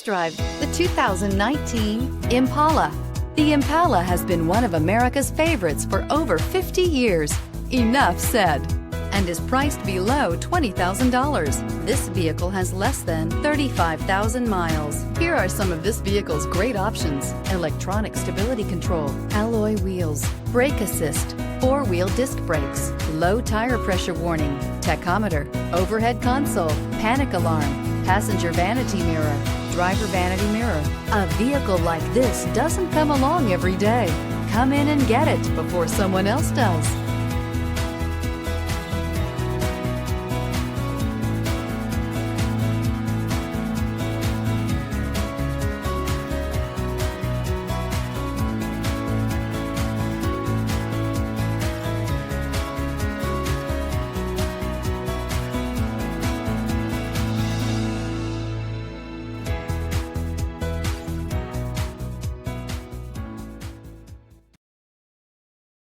drive the 2019 Impala. The Impala has been one of America's favorites for over 50 years. Enough said. And is priced below $20,000. This vehicle has less than 35,000 miles. Here are some of this vehicle's great options: electronic stability control, alloy wheels, brake assist, four-wheel disc brakes, low tire pressure warning, tachometer, overhead console, panic alarm, passenger vanity mirror, driver vanity mirror. A vehicle like this doesn't come along every day. Come in and get it before someone else does.